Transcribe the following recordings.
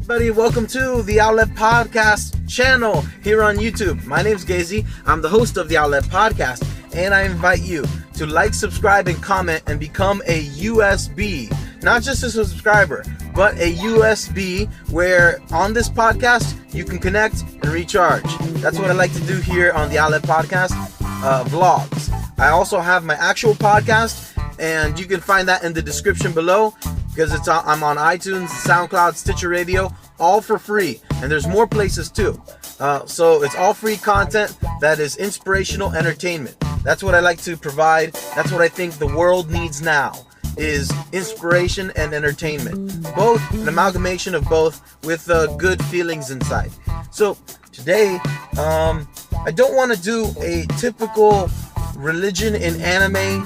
Everybody, welcome to the Outlet Podcast channel here on YouTube. My name's Gazy. I'm the host of the Outlet Podcast, and I invite you to like, subscribe, and comment and become a USB. Not just a subscriber, but a USB where on this podcast you can connect and recharge. That's what I like to do here on the Outlet Podcast vlogs. I also have my actual podcast, and you can find that in the description below because I'm on iTunes, SoundCloud, Stitcher Radio, all for free. And there's more places too. So it's all free content that is inspirational entertainment. That's what I like to provide. That's what I think the world needs now, is inspiration and entertainment. Both, an amalgamation of both with good feelings inside. So today, I don't want to do a typical religion in anime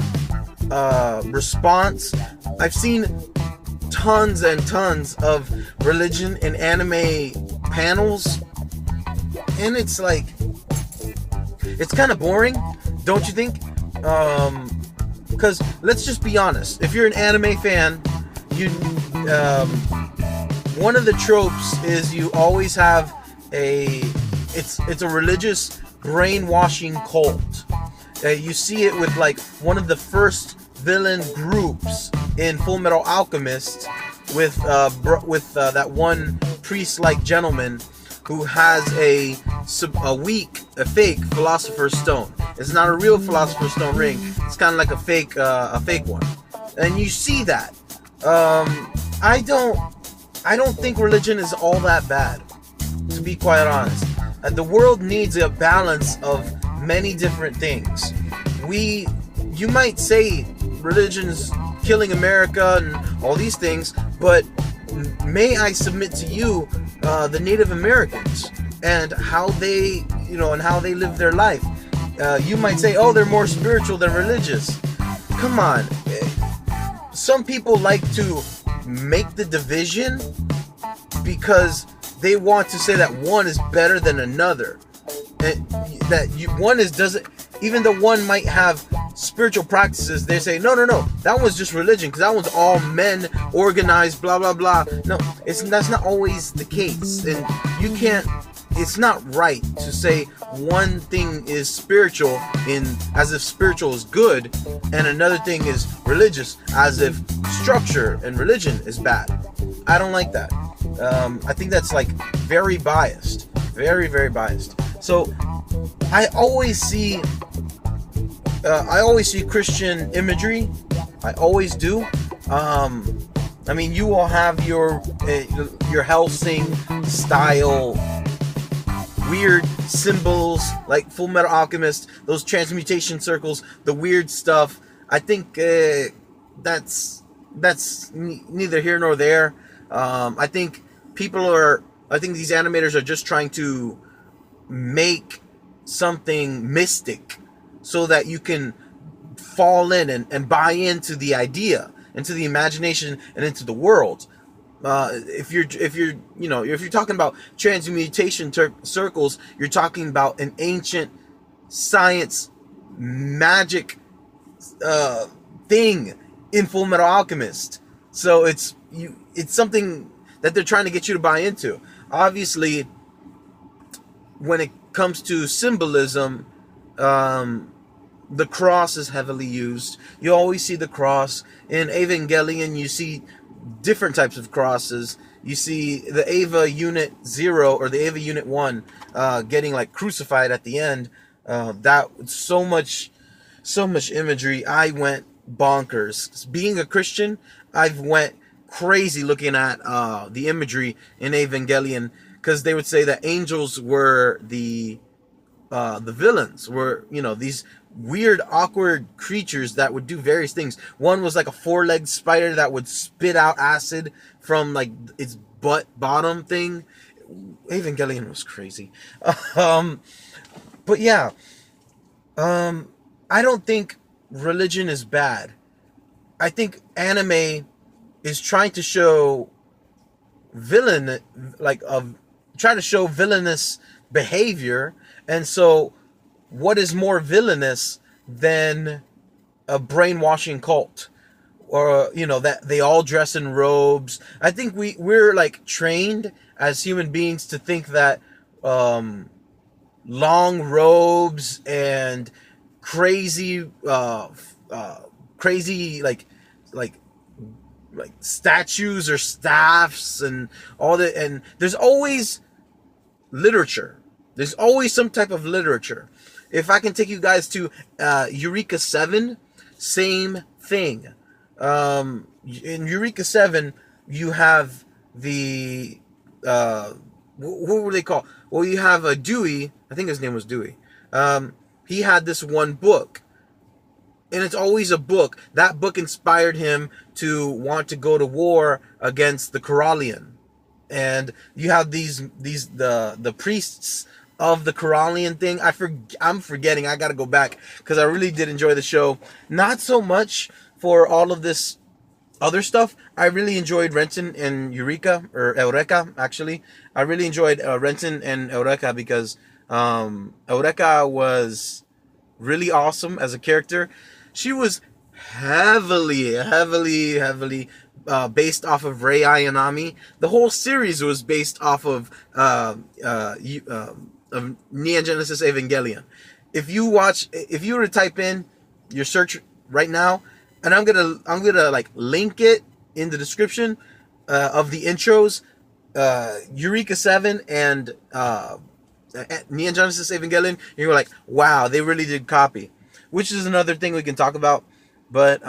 response. I've seen tons and tons of religion in anime panels, and it's like, it's kind of boring, don't you think? Because let's just be honest, if you're an anime fan, you one of the tropes is you always have it's a religious brainwashing cult. You see it with like one of the first villain groups in Full Metal Alchemist with that one priest-like gentleman who has a fake Philosopher's Stone. It's not a real Philosopher's Stone ring. It's kind of like a fake one. And you see that. I don't think religion is all that bad, to be quite honest. The world needs a balance of many different things. You might say religion's killing America and all these things, but may I submit to you the Native Americans and how they live their life. You might say, oh, they're more spiritual than religious. Come on. Some people like to make the division because they want to say that one is better than another. And that even though one might have spiritual practices, they say, no, that one's just religion because that one's all men organized, blah, blah, blah. No, that's not always the case. And it's not right to say one thing is spiritual as if spiritual is good, and another thing is religious as if structure and religion is bad. I don't like that. I think that's like very biased, very, very biased. So I always see Christian imagery. I always do. I mean, you all have your Hellsing style weird symbols like Full Metal Alchemist, those transmutation circles, the weird stuff. I think that's neither here nor there. I think these animators are just trying to make something mystic so that you can fall in and buy into the idea, into the imagination, and into the world. If you're talking about transmutation circles, you're talking about an ancient science magic thing in Full Metal Alchemist. So it's something that they're trying to get you to buy into. Obviously, when it comes to symbolism, the cross is heavily used. You always see the cross. In Evangelion, you see different types of crosses. You see the Eva Unit 0 or the Eva Unit 1 getting like crucified at the end. That so much imagery. I went bonkers. Being a Christian, I've went crazy looking at the imagery in Evangelion, because they would say that angels were the villains, were these weird, awkward creatures that would do various things. One was like a four-legged spider that would spit out acid from like its bottom thing. Evangelion was crazy. But yeah, I don't think religion is bad. I think anime is trying to show trying to show villainous behavior. And so what is more villainous than a brainwashing cult? or that they all dress in robes. I think we're like trained as human beings to think that long robes and crazy crazy like statues or staffs and all that, and there's always literature. There's always some type of literature. If I can take you guys to Eureka 7, same thing. In Eureka 7, you have the what were they called? Well, you have a Dewey. I think his name was Dewey. He had this one book, and it's always a book. That book inspired him to want to go to war against the Corallian. And you have the priests of the Corallian thing. I'm forgetting. I got to go back because I really did enjoy the show. Not so much for all of this other stuff. I really enjoyed Renton and Eureka, actually. I really enjoyed Renton and Eureka because Eureka was really awesome as a character. She was heavily based off of Rei Ayanami. The whole series was based off of Neon Genesis Evangelion. If you were to type in your search right now, and I'm gonna like link it in the description of the intros, Eureka 7 and Neon Genesis Evangelion, you're like, wow, they really did copy. Which is another thing we can talk about, but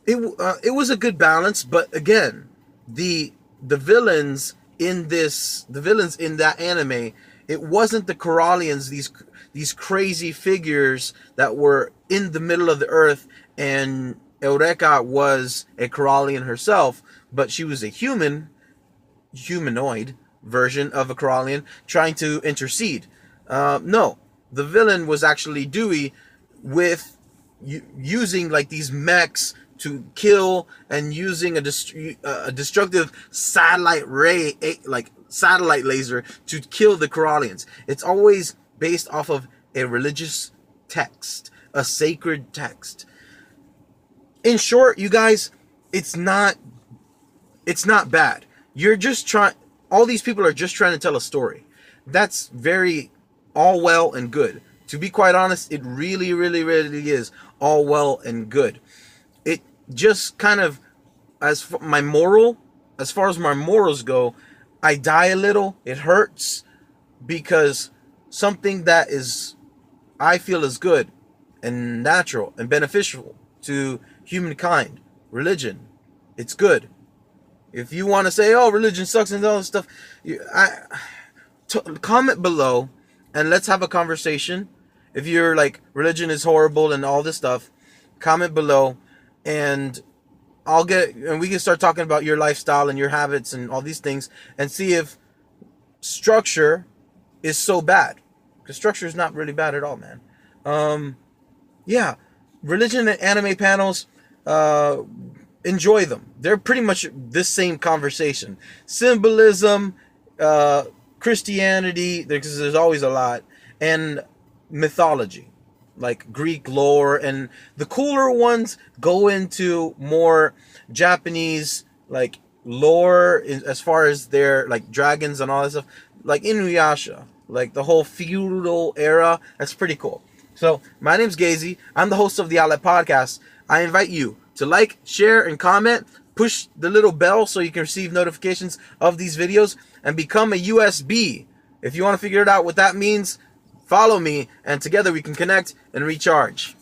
it was a good balance. But again, the villains in that anime, it wasn't the Corallians, these crazy figures that were in the middle of the earth, and Eureka was a Corallian herself, but she was a humanoid version of a Corallian trying to intercede. No, the villain was actually Dewey, with using like these mechs to kill, and using a destructive satellite laser to kill the Corallians. It's always based off of a religious text, a sacred text. In short, you guys, it's not bad. All these people are just trying to tell a story. That's very all well and good. To be quite honest, it really, really, really is all well and good. It just kind of, as far as my morals go, I die a little. It hurts because something that I feel is good and natural and beneficial to humankind, religion, it's good. If you want to say, oh, religion sucks and all this stuff, comment below and let's have a conversation. If you're like, religion is horrible and all this stuff, comment below, and we can start talking about your lifestyle and your habits and all these things, and see if structure is so bad. Because structure is not really bad at all, man. Yeah, religion and anime panels, enjoy them. They're pretty much this same conversation. Symbolism, Christianity, because there's always a lot, and mythology, like Greek lore, and the cooler ones go into more Japanese like lore, as far as their like dragons and all that stuff, like Inuyasha, like the whole feudal era. That's pretty cool. So my name's Gazy. I'm the host of the Outlet Podcast. I invite you to like, share, and comment. Push the little bell so you can receive notifications of these videos, and become a USB. If you want to figure it out what that means, follow me, and together we can connect and recharge.